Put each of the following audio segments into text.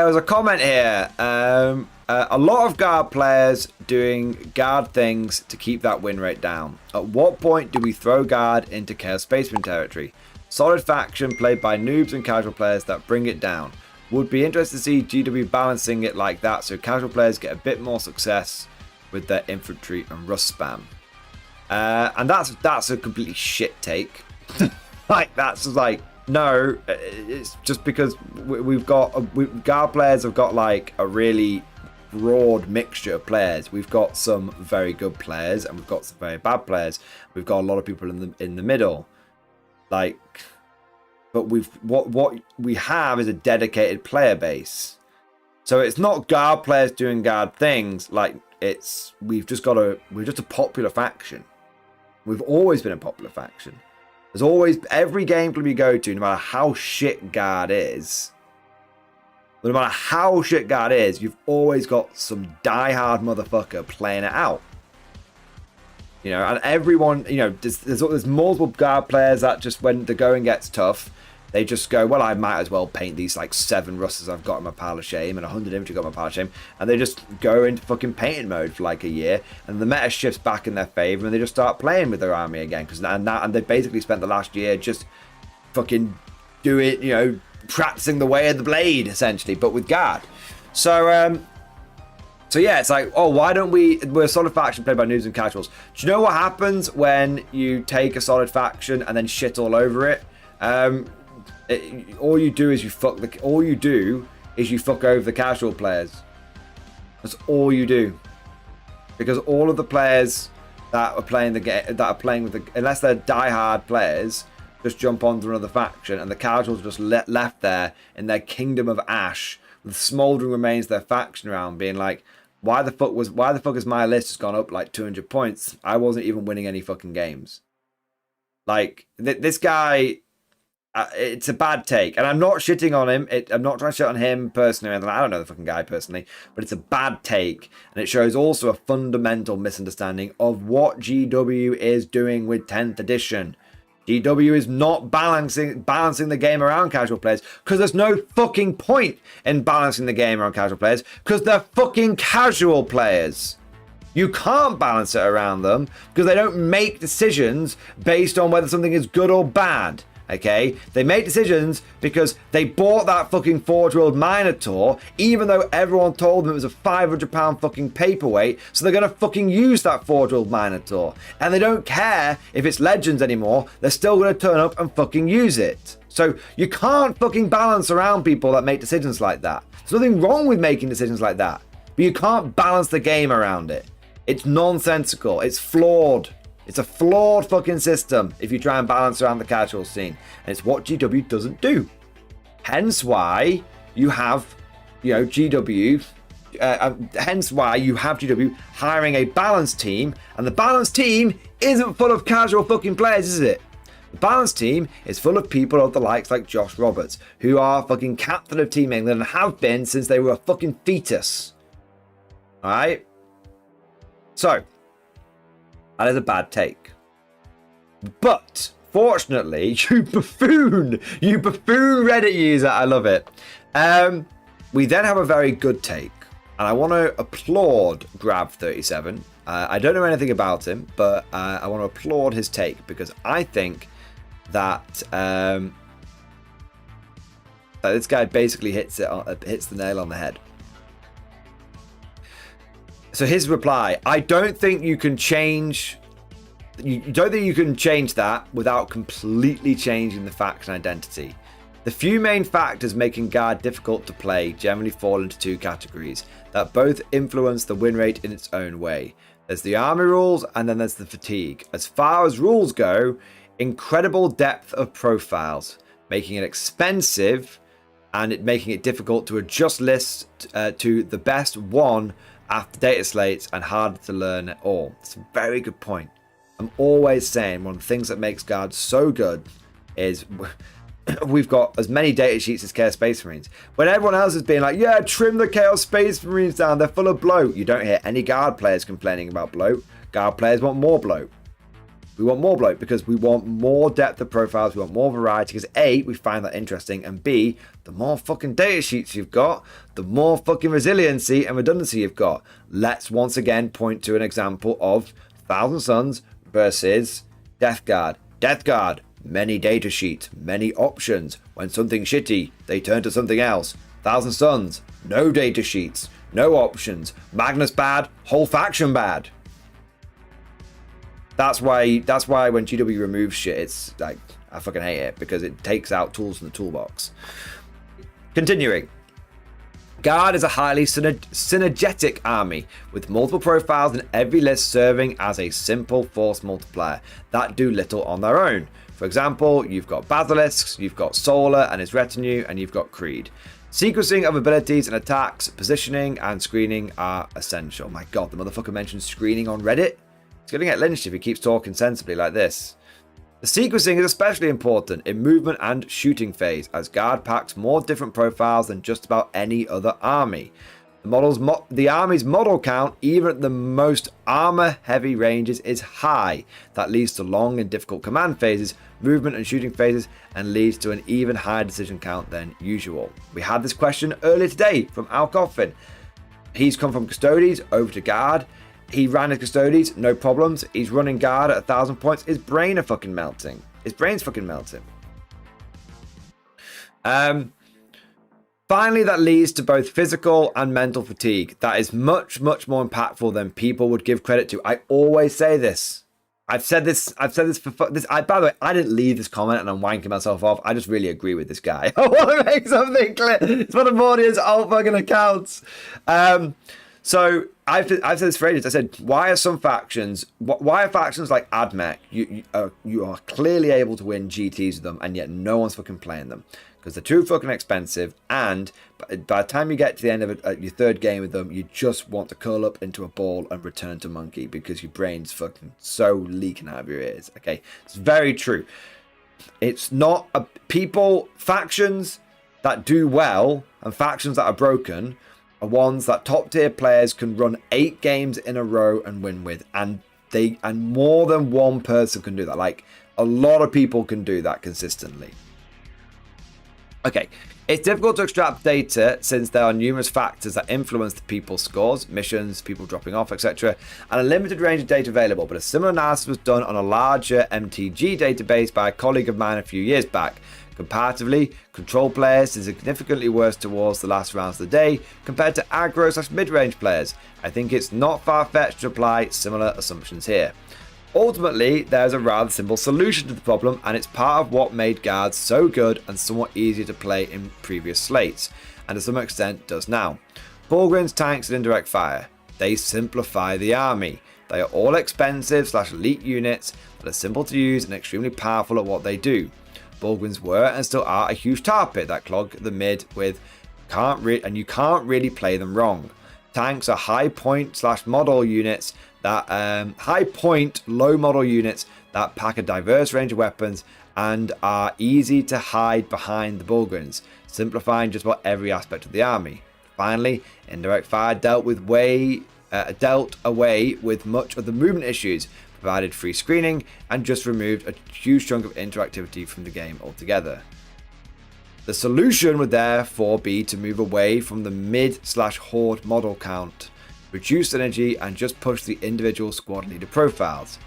there was a comment here. A lot of guard players doing guard things to keep that win rate down. At what point do we throw guard into Chaos Spaceman territory? Solid faction played by noobs and casual players that bring it down. Would be interested to see GW balancing it like that so casual players get a bit more success with their infantry and rust spam. And that's a completely shit take. Like, that's like, no, it's just because we've got guard players have got like a really broad mixture of players. We've got some very good players and we've got some very bad players. We've got a lot of people in the middle. Like, but what we have is a dedicated player base. So it's not guard players doing guard things. Like, we're just a popular faction. We've always been a popular faction. There's always, every game club you go to, no matter how shit guard is, no matter how shit guard is, you've always got some diehard motherfucker playing it out. You know, and everyone, you know, there's multiple guard players that just, when the going gets tough, they just go, well, I might as well paint these like 7 Russes I've got in my pile of shame and 100 infantry got in my pile of shame, and they just go into fucking painting mode for like a year, and the meta shifts back in their favor, and they just start playing with their army again, and they basically spent the last year just fucking do it, you know, practicing the way of the blade essentially, but with guard. So yeah, it's like, oh, why don't we're a solid faction played by noobs and casuals. Do you know what happens when you take a solid faction and then shit all over it? All you do is you fuck over the casual players. That's all you do, because all of the players that are playing the game, unless they're diehard players, just jump onto another faction, and the casuals are just left there in their kingdom of ash with smoldering remains of their faction around, being like, why the fuck has my list just gone up like 200 points? I wasn't even winning any fucking games. Like, this guy. It's a bad take, and I'm not shitting on him. I'm not trying to shit on him personally. I don't know the fucking guy personally, but it's a bad take, and it shows also a fundamental misunderstanding of what GW is doing with 10th edition. GW is not balancing the game around casual players, because there's no fucking point in balancing the game around casual players, because they're fucking casual players. You can't balance it around them because they don't make decisions based on whether something is good or bad. Okay, they make decisions because they bought that fucking Forge-World Minotaur, even though everyone told them it was a £500 fucking paperweight, so they're gonna fucking use that Forge-World Minotaur. And they don't care if it's Legends anymore, they're still gonna turn up and fucking use it. So you can't fucking balance around people that make decisions like that. There's nothing wrong with making decisions like that, but you can't balance the game around it. It's nonsensical, it's flawed. It's a flawed fucking system if you try and balance around the casual scene. And it's what GW doesn't do. Hence why you have, you know, hence why you have GW hiring a balanced team. And the balanced team isn't full of casual fucking players, is it? The balanced team is full of people of the likes like Josh Roberts, who are fucking captain of Team England and have been since they were a fucking fetus. Alright? So, that is a bad take. But, fortunately, you buffoon Reddit user, I love it. We then have a very good take. And I want to applaud Grab37. I don't know anything about him, but I want to applaud his take, because I think that, that this guy basically hits the nail on the head. So his reply, I don't think you can change... You don't think you can change that without completely changing the faction identity. The few main factors making Guard difficult to play generally fall into 2 categories that both influence the win rate in its own way. There's the army rules, and then there's the fatigue. As far as rules go, incredible depth of profiles, making it expensive and making it difficult to adjust lists to the best one after data slates and harder to learn it all. It's a very good point. I'm always saying one of the things that makes Guard so good is we've got as many data sheets as Chaos Space Marines. When everyone else is being like, yeah, trim the Chaos Space Marines down, they're full of bloat. You don't hear any Guard players complaining about bloat. Guard players want more bloat. We want more bloat because we want more depth of profiles. We want more variety because A, we find that interesting, and B, the more fucking data sheets you've got, the more fucking resiliency and redundancy you've got. Let's once again point to an example of Thousand Suns versus Death Guard. Death Guard, many data sheets, many options. When something's shitty, they turn to something else. Thousand Suns, no data sheets, no options. Magnus bad, whole faction bad. That's why when GW removes shit, it's like, I fucking hate it because it takes out tools from the toolbox. Continuing. Guard is a highly synergetic army with multiple profiles in every list serving as a simple force multiplier that do little on their own. For example, you've got Basilisks, you've got Solar and his retinue, and you've got Creed. Sequencing of abilities and attacks, positioning and screening are essential. My god, the motherfucker mentioned screening on Reddit. He's going to get lynched if he keeps talking sensibly like this. The sequencing is especially important in movement and shooting phase, as Guard packs more different profiles than just about any other army. The army's model count, even at the most armor-heavy ranges, is high. That leads to long and difficult command phases, movement and shooting phases, and leads to an even higher decision count than usual. We had this question earlier today from Al Coffin. He's come from Custodes over to Guard. He ran his Custodes, no problems. He's running Guard at 1,000 points. His brain are fucking melting. His brain's fucking melting. Finally, that leads to both physical and mental fatigue. That is much, much more impactful than people would give credit to. I always say this. I've said this for this. By the way, I didn't leave this comment and I'm wanking myself off. I just really agree with this guy. I want to make something clear. It's one of Mordian's old fucking accounts. So I've said this for ages. I said, why are factions like AdMech, you are clearly able to win GTs with them, and yet no one's fucking playing them? Because they're too fucking expensive, and by the time you get to the end of your third game with them, you just want to curl up into a ball and return to monkey because your brain's fucking so leaking out of your ears. Okay, it's very true. It's not factions that do well and factions that are broken are ones that top tier players can run 8 games in a row and win with, and more than one person can do that. Like, a lot of people can do that consistently. Okay, it's difficult to extract data since there are numerous factors that influence the people's scores, missions, people dropping off, etc., and a limited range of data available, but a similar analysis was done on a larger MTG database by a colleague of mine a few years back. Comparatively, control players is significantly worse towards the last rounds of the day compared to aggro/mid-range players. I think it's not far-fetched to apply similar assumptions here. Ultimately, there's a rather simple solution to the problem, and it's part of what made Guards so good and somewhat easier to play in previous slates, and to some extent does now. Fulgrims, tanks, and indirect fire. They simplify the army. They are all expensive/elite units that are simple to use and extremely powerful at what they do. Fulgrims were and still are a huge tar pit that clog the mid with and you can't really play them wrong. Tanks are high point/model units that high point low model units that pack a diverse range of weapons and are easy to hide behind the Fulgrims, simplifying just about every aspect of the army. Finally, indirect fire dealt away with much of the movement issues, provided free screening, and just removed a huge chunk of interactivity from the game altogether. The solution would therefore be to move away from the mid/horde model count, reduce energy, and just push the individual squad leader profiles.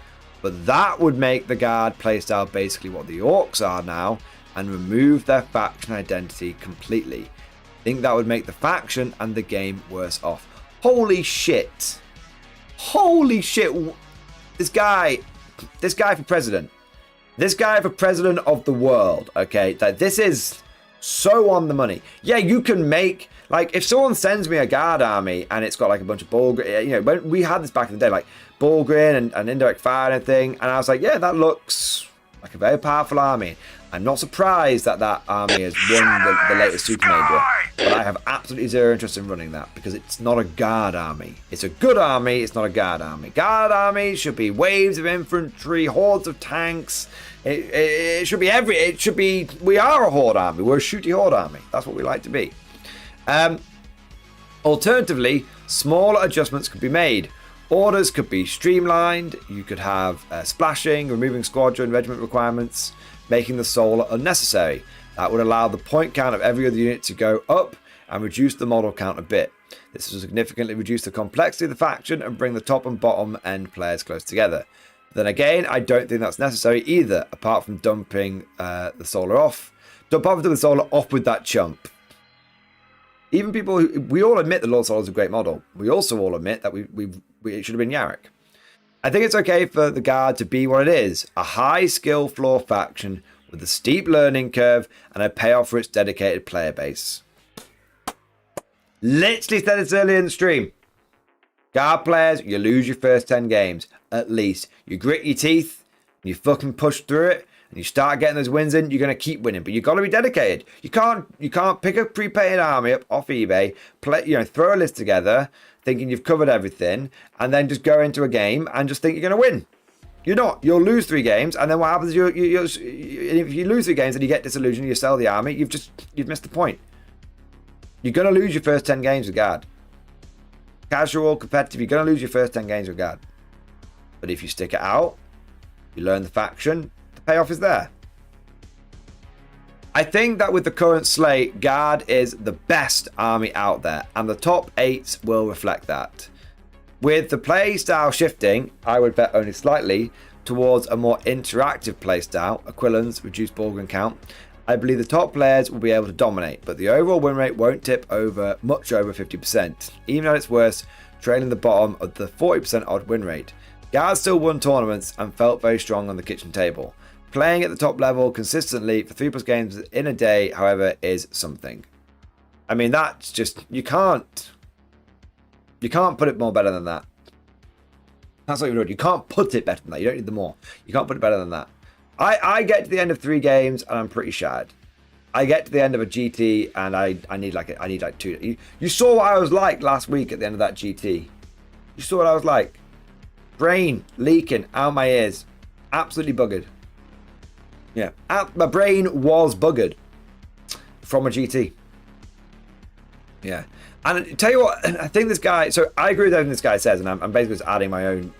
But that would make the Guard playstyle basically what the Orcs are now, and remove their faction identity completely. I think that would make the faction and the game worse off. Holy shit. Holy shit. This guy for president. This guy for president of the world, okay? That this is so on the money. Yeah, you can make, like, if someone sends me a Guard army and it's got like a bunch of Bulgrin, you know, when we had this back in the day, like Bulgrin and indirect fire and thing, and I was like, yeah, that looks like a very powerful army. I'm not surprised that army has won the latest Super Major, but I have absolutely zero interest in running that because it's not a Guard army. It's a good army, it's not a Guard army. Guard army should be waves of infantry, hordes of tanks. It should be we are a horde army. We're a shooty horde army. That's what we like to be. Alternatively, smaller adjustments could be made. Orders could be streamlined. You could have splashing, removing squadron regiment requirements, making the solar unnecessary. That would allow the point count of every other unit to go up and reduce the model count a bit. This will significantly reduce the complexity of the faction and bring the top and bottom end players close together. Then again, I don't think that's necessary either, apart from dumping the solar off. Apart from the solar off with that chump. Even people who, we all admit that Lord Solar is a great model. We also all admit that it should have been Yarrick. I think it's okay for the Guard to be what it is, a high skill floor faction with a steep learning curve and a payoff for its dedicated player base. Literally said this earlier in the stream. Guard players, you lose your first 10 games, at least. You grit your teeth, and you fucking push through it, and you start getting those wins in, you're going to keep winning. But you've got to be dedicated. You can't pick a pre-painted army up off eBay, throw a list together, thinking you've covered everything, and then just go into a game and just think you're going to win. You're not. You'll lose 3 games, and then what happens is if you lose 3 games and you get disillusioned, you sell the army, you've missed the point. You're going to lose your first 10 games with Guard. Casual, competitive, you're going to lose your first 10 games with Guard. But if you stick it out, you learn the faction, the payoff is there. I think that with the current slate, Guard is the best army out there, and the top 8 will reflect that. With the play style shifting, I would bet only slightly towards a more interactive play style, Aquilans, reduced Borgren count. I believe the top players will be able to dominate, but the overall win rate won't tip over much over 50%, even at its worst, trailing the bottom of the 40% odd win rate. Guard still won tournaments and felt very strong on the kitchen table. Playing at the top level consistently for 3+ games in a day, however, is something. I mean, that's just, you can't put it more better than that. That's what you're doing. You can't put it better than that. You don't need the more. You can't put it better than that. I get to the end of 3 games and I'm pretty shattered. I get to the end of a GT and I need like 2. You saw what I was like last week at the end of that GT. You saw what I was like. Brain leaking out my ears. Absolutely buggered. Yeah. My brain was buggered from a GT. Yeah. And tell you what, I think this guy, so I agree with everything this guy says, and I'm basically just adding my own,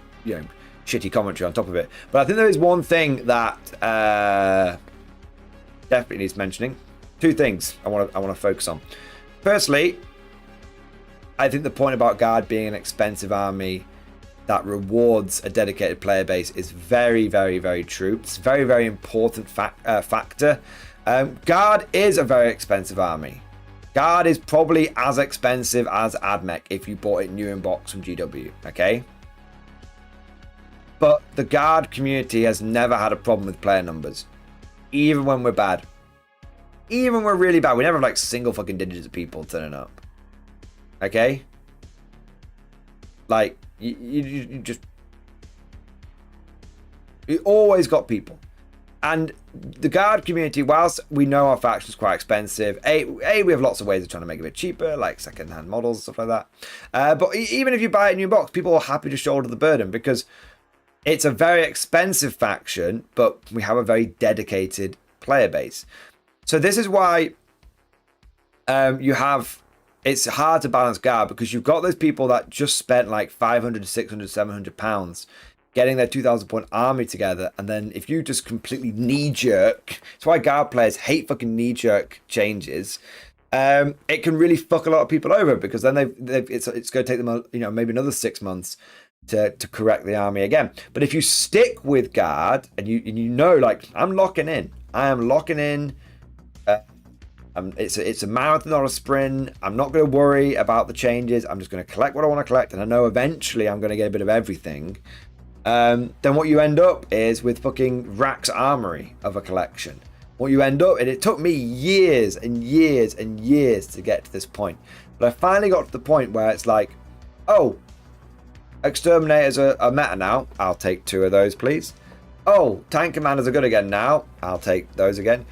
shitty commentary on top of it. But I think there is one thing that definitely needs mentioning. 2 things I want to focus on. Firstly, I think the point about Guard being an expensive army that rewards a dedicated player base is very, very, very true. It's a very, very important factor. Guard is a very expensive army. Guard is probably as expensive as AdMech if you bought it new in box from GW, okay? But the Guard community has never had a problem with player numbers. Even when we're bad. Even when we're really bad. We never have like single fucking digits of people turning up. Okay? Like, you always got people. And the Guard community, whilst we know our faction is quite expensive, we have lots of ways of trying to make it a bit cheaper, like second-hand models, stuff like that. But even if you buy a new box, people are happy to shoulder the burden because it's a very expensive faction, but we have a very dedicated player base. So this is why it's hard to balance Guard because you've got those people that just spent like 500 to 600, 700 pounds getting their 2,000 point army together, and then if you just completely knee-jerk, that's why Guard players hate fucking knee-jerk changes, it can really fuck a lot of people over because then it's going to take them maybe another 6 months to correct the army again. But if you stick with Guard and you know, like, I'm locking in, I am locking in. It's a marathon, not a sprint. I'm not going to worry about the changes. I'm just going to collect what I want to collect, and I know eventually I'm going to get a bit of everything. Then what you end up is with fucking Rack's Armory of a collection. What you end up, and it took me years and years and years to get to this point, but I finally got to the point where it's like, oh, Exterminators are meta now. I'll take 2 of those, please. Oh, Tank Commanders are good again now. I'll take those again.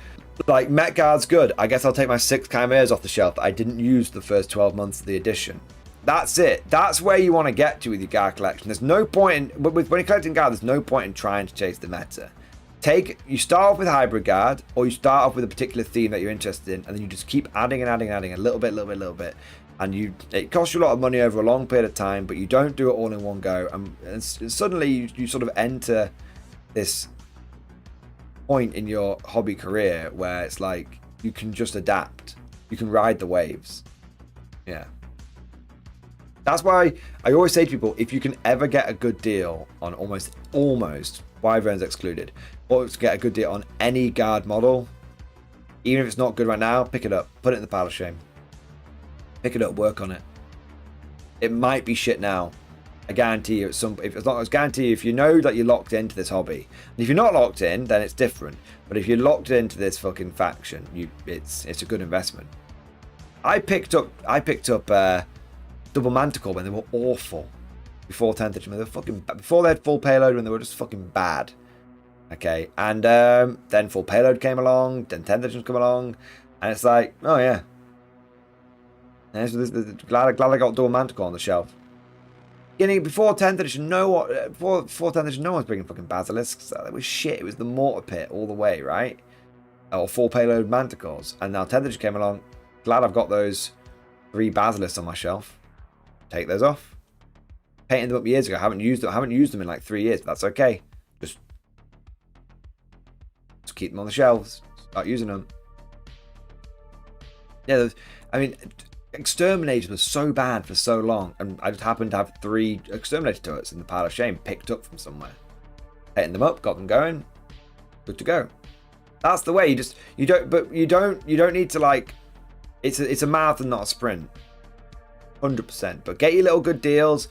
Like, Met Guard's good. I guess I'll take my 6 Chimeras off the shelf that I didn't use the first 12 months of the edition. That's it. That's where you want to get to with your Guard collection. There's no point in, when you're collecting Guard, there's no point in trying to chase the meta. You start off with Hybrid Guard, or you start off with a particular theme that you're interested in, and then you just keep adding and adding and adding a little bit. and it costs you a lot of money over a long period of time, but you don't do it all in one go, and suddenly you sort of enter this point in your hobby career where it's like you can just adapt, you can ride the waves. Yeah, that's why I always say to people, if you can ever get a good deal on almost Wyverns excluded, or to get a good deal on any guard model, even if it's not good right now, pick it up, put it in the pile of shame. Pick it up, work on it. It might be shit now. I guarantee you, if you know that you're locked into this hobby. And if you're not locked in, then it's different. But if you're locked into this fucking faction, it's a good investment. I picked up Double Manticore when they were awful before 10th edition. They were fucking before they had full payload, when they were just fucking bad. Okay, and then full payload came along, then 10th edition come along, and it's like, oh yeah. Glad I got Double Manticore on the shelf. Before 10th edition, before 10th edition, no one's bringing fucking Basilisks. That was shit. It was the Mortar Pit all the way, right? Or full payload Manticores. And now 10th edition came along. Glad I've got those 3 Basilisks on my shelf. Take those off. Painted them up years ago. I haven't used them in like 3 years. But that's okay. Just keep them on the shelves. Start using them. Yeah, I mean, Exterminators was so bad for so long, and I just happened to have 3 Exterminator turrets in the pile of shame picked up from somewhere. Hitting them up, got them going, good to go. That's the way. You don't need to, like, it's a marathon, not a sprint. 100%. But get your little good deals,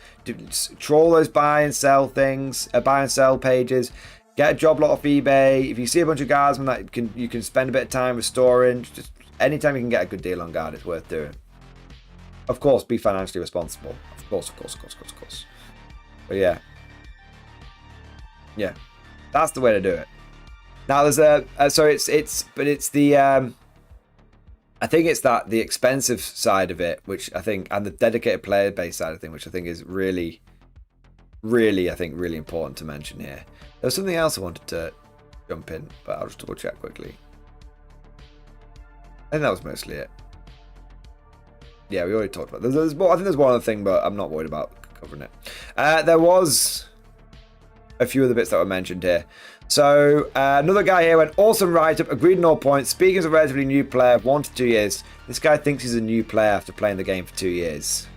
troll those buy and sell things, buy and sell pages. Get a job lot off eBay. If you see a bunch of guardsmen that you can spend a bit of time restoring, just anytime you can get a good deal on guard, it's worth doing. Of course, be financially responsible. Of course. But yeah. Yeah. That's the way to do it. Now there's I think it's the expensive side of it, which I think, and the dedicated player base side of thing, which I think is really important to mention here. There's something else I wanted to jump in, but I'll just double check quickly. I think that was mostly it. Yeah, we already talked about it. I think there's one other thing, but I'm not worried about covering it. There was a few of the bits that were mentioned here. So, another guy here went, awesome write-up, agreed on all points. Speaking as a relatively new player, 1 to 2 years. This guy thinks he's a new player after playing the game for 2 years.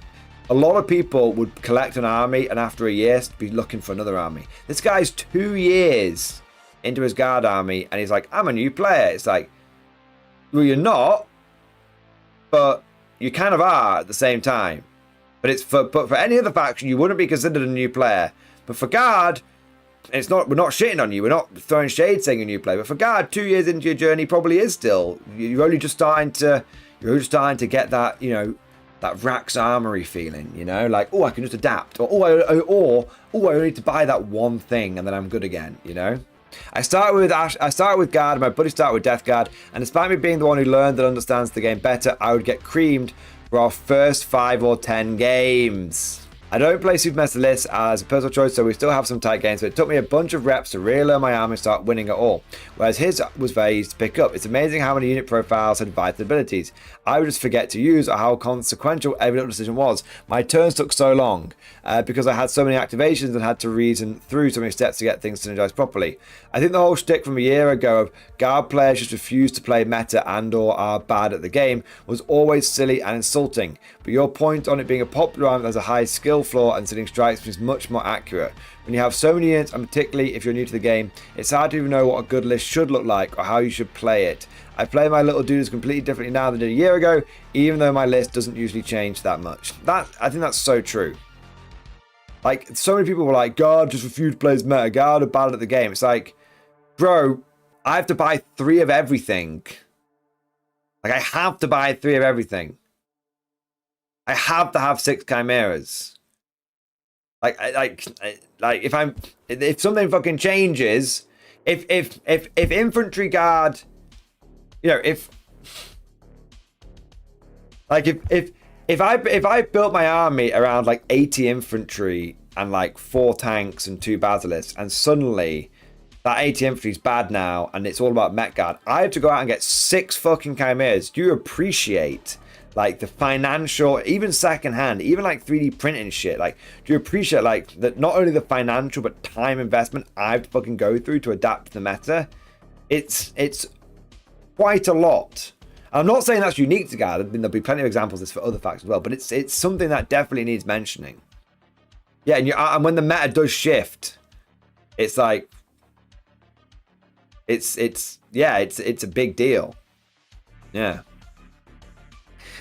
A lot of people would collect an army and after a year be looking for another army. This guy's 2 years into his guard army and he's like, I'm a new player. It's like, well, you're not, but you kind of are at the same time. But for any other faction, you wouldn't be considered a new player. But for guard, we're not shitting on you. We're not throwing shade saying a new player. But for guard, 2 years into your journey probably is still. You're only just starting to get that, you know, that Rax Armory feeling, you know, like, oh, I can just adapt, or I need to buy that one thing and then I'm good again, you know. I started with Guard, and my buddy started with Death Guard, and despite me being the one who learned and understands the game better, I would get creamed for our first 5 or 10 games. I don't play Supermaster lists as a personal choice, so we still have some tight games, but it took me a bunch of reps to really learn my army and start winning at all, whereas his was very easy to pick up. It's amazing how many unit profiles had vital abilities I would just forget to use, or how consequential every little decision was. My turns took so long because I had so many activations and had to reason through so many steps to get things synergized properly. I think the whole shtick from a year ago of guard players just refuse to play meta and or are bad at the game was always silly and insulting, but your point on it being a popular army that has a high skill floor and sitting strikes is much more accurate. When you have so many units, and particularly if you're new to the game, it's hard to even know what a good list should look like or how you should play it. I play my little dudes completely differently now than I did a year ago, even though my list doesn't usually change that much. I think that's so true. Like, so many people were like, guard just refused to play his meta, guard are bad at the game. It's like, bro, I have to buy 3 of everything. Like, I have to buy 3 of everything. I have to have 6 chimeras. Like if something fucking changes, if infantry guard, you know, if I built my army around like 80 infantry and like 4 tanks and 2 basilisks, and suddenly that 80 infantry is bad now and it's all about mech guard, I have to go out and get 6 fucking chimeras. Do you appreciate like the financial, even secondhand, even like 3D printing shit. Like, do you appreciate like that? Not only the financial but time investment I have to fucking go through to adapt to the meta. It's quite a lot. I'm not saying that's unique to Guard. There'll be plenty of examples of this for other facts as well. But it's something that definitely needs mentioning. Yeah, and when the meta does shift, it's like it's a big deal. Yeah.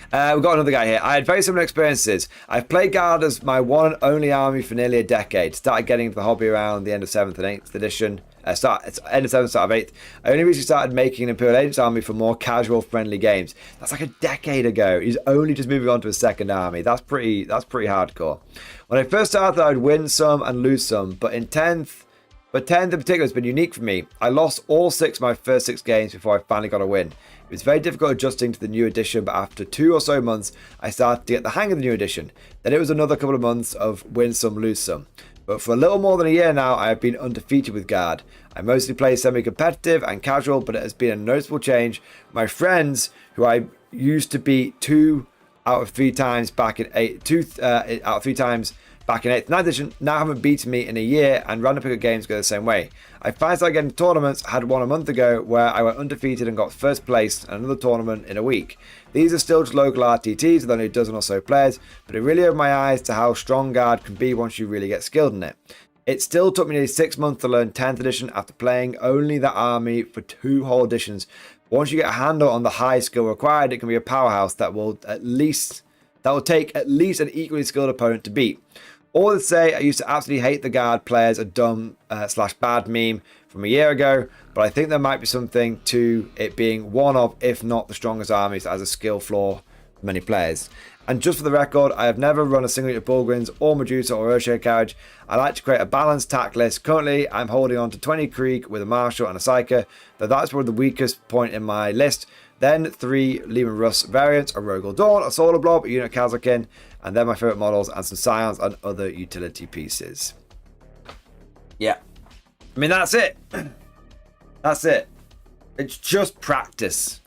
We've got another guy here. I had very similar experiences. I've played Guard as my one and only army for nearly a decade. Started getting into the hobby around the end of 7th and 8th edition. End of 7th, start of 8th. I only recently started making an Imperial Agents army for more casual, friendly games. That's like a decade ago. He's only just moving on to his second army. That's pretty hardcore. When I first started, I'd win some and lose some, but 10th in particular has been unique for me. I lost all 6 of my first 6 games before I finally got a win. It was very difficult adjusting to the new edition, but after 2 or so months, I started to get the hang of the new edition. Then it was another couple of months of win some, lose some. But for a little more than a year now, I have been undefeated with Guard. I mostly play semi-competitive and casual, but it has been a noticeable change. My friends, who I used to beat 2 out of 3 times back in 8th and 9th edition, now haven't beaten me in a year, and random pick-up games go the same way. I finally started getting tournaments, had one a month ago where I went undefeated and got first place in another tournament in a week. These are still just local RTTs with only a dozen or so players, but it really opened my eyes to how strong Guard can be once you really get skilled in it. It still took me nearly 6 months to learn 10th edition after playing only that army for 2 whole editions. Once you get a handle on the high skill required, it can be a powerhouse that will take at least an equally skilled opponent to beat. All to say, I used to absolutely hate the Guard players, a dumb / bad meme from a year ago, but I think there might be something to it being one of, if not the strongest armies that has a skill flaw for many players. And just for the record, I have never run a single unit of Bullgryns or Medusa or Earthshare Carriage. I like to create a balanced tack list. Currently, I'm holding on to 20 Krieg with a Marshal and a Psyker, though that's probably the weakest point in my list. Then 3 Lehman Russ variants, a Rogal Dawn, a Solar Blob, a unit Kazakin, and then my favourite models and some Scions and other utility pieces. Yeah. I mean, that's it. That's it. It's just practice.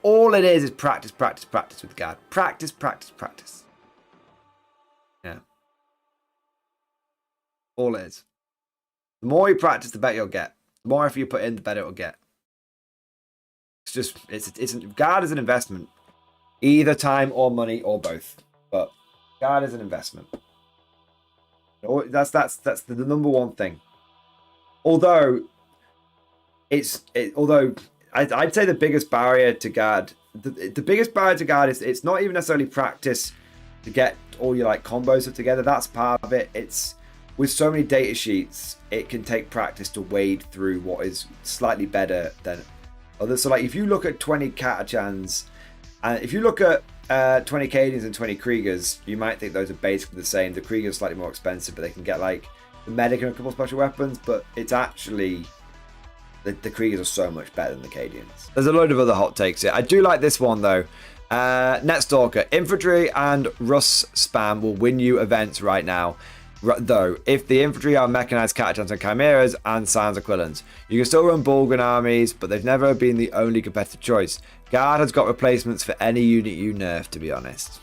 All it is practice, practice, practice with Guard. Practice, practice, practice. Yeah. All it is. The more you practice, the better you'll get. The more effort you put in, the better it'll get. It's just, Guard is an investment. Either time or money or both. But Guard is an investment. That's the number one thing. Although I'd say the biggest barrier to Guard, the biggest barrier to Guard is it's not even necessarily practice to get all your like combos together. That's part of it. It's with so many data sheets, it can take practice to wade through what is slightly better than others. So like if you look at 20 Katachans, and if you look at 20 Cadians and 20 Kriegers, you might think those are basically the same. The Kriegers are slightly more expensive, but they can get like the medic and a couple special weapons, but it's actually the Kriegers are so much better than the Cadians. There's a load of other hot takes here. I do like this one though. Netstalker, infantry and Russ spam will win you events right now. Though, if the infantry are mechanized Catachans and Chimeras and Scions Aquilans, you can still run Bullgrin armies, but they've never been the only competitive choice. Guard has got replacements for any unit you nerf, to be honest.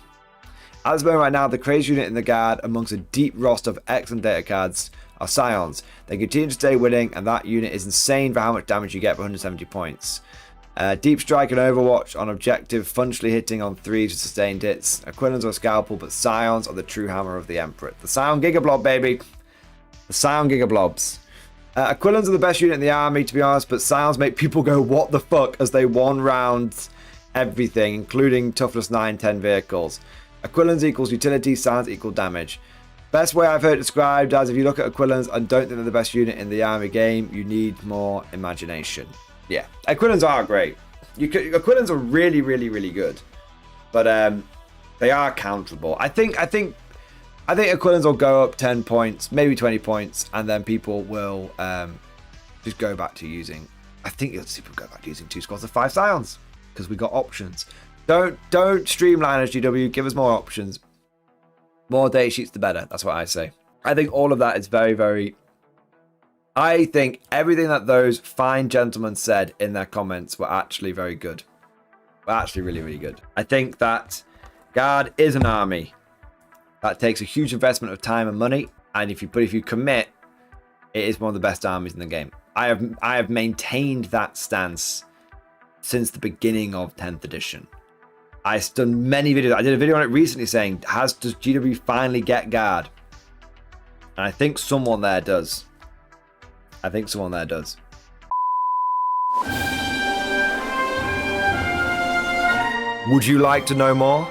As of right now, the crazy unit in the Guard amongst a deep roster of excellent data cards are Scions. They continue to stay winning, and that unit is insane for how much damage you get for 170 points. Deep Strike and Overwatch on objective, functionally hitting on 3 to sustained hits. Aquilans are a scalpel, but Scions are the true hammer of the Emperor. The Scion Gigablob, baby. The Scion Gigablobs. Aquilans are the best unit in the army, to be honest, but Scions make people go, what the fuck, as they one-round everything, including toughness 9-10 vehicles. Aquilans equals utility, Scions equal damage. Best way I've heard it described as if you look at Aquilans and don't think they're the best unit in the army game, you need more imagination. Yeah, Aquilans are great. Aquilans are really, really, really good, but they are counterable. I think Aquilans will go up 10 points, maybe 20 points, and then people will just go back to using. I think you'll see people go back to using 2 squads of 5 Scions because we got options. Don't streamline SGW. Give us more options. More data sheets, the better. That's what I say. I think all of that is very, very. I think everything that those fine gentlemen said in their comments were actually very good. Actually, really, really good. I think that Guard is an army that takes a huge investment of time and money, and if you commit, it is one of the best armies in the game. I have maintained that stance since the beginning of 10th edition. I've done many videos. I did a video on it recently saying, does GW finally get Guard? And I think someone there does. Would you like to know more?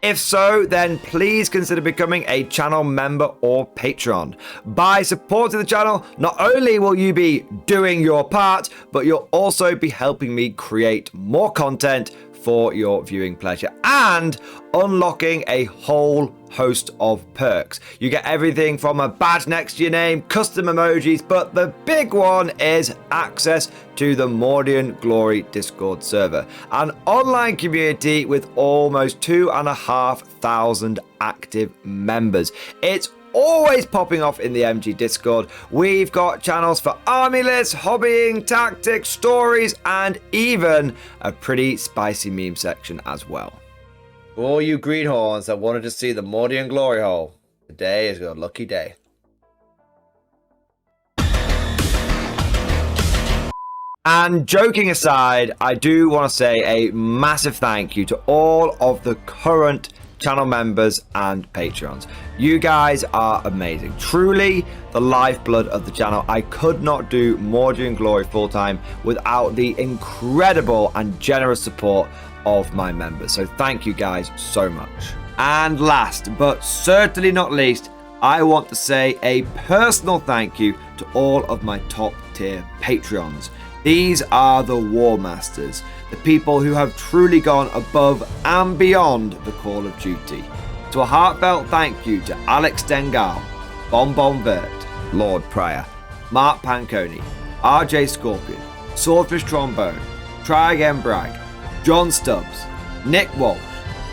If so, then please consider becoming a channel member or patron. By supporting the channel, not only will you be doing your part, but you'll also be helping me create more content for your viewing pleasure and unlocking a whole host of perks. You get everything from a badge next to your name, custom emojis, but the big one is access to the Mordian Glory Discord server, an online community with almost 2,500 active members. It's always popping off in the MG Discord. We've got channels for army lists, hobbying, tactics, stories, and even a pretty spicy meme section as well. For all you greenhorns that wanted to see the Mordian glory hole, today is your lucky day. And joking aside, I do want to say a massive thank you to all of the current channel members and patrons. You guys are amazing, truly the lifeblood of the channel. I could not do Mordian Glory full-time without the incredible and generous support of my members, so thank you guys so much. And last but certainly not least, I want to say a personal thank you to all of my top tier Patreons. These are the War Masters, the people who have truly gone above and beyond the call of duty. So a heartfelt thank you to Alex Dengal, Bon Vert, Lord Pryor, Mark Panconi, RJ Scorpion, Swordfish Trombone, Try Again Bragg, John Stubbs, Nick Walsh,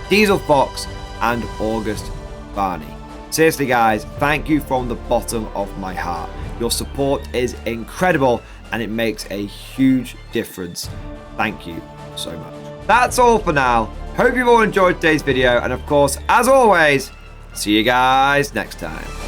Diesel Fox, and August Barney. Seriously guys, thank you from the bottom of my heart. Your support is incredible and it makes a huge difference. Thank you so much. That's all for now. Hope you've all enjoyed today's video, and of course, as always, see you guys next time.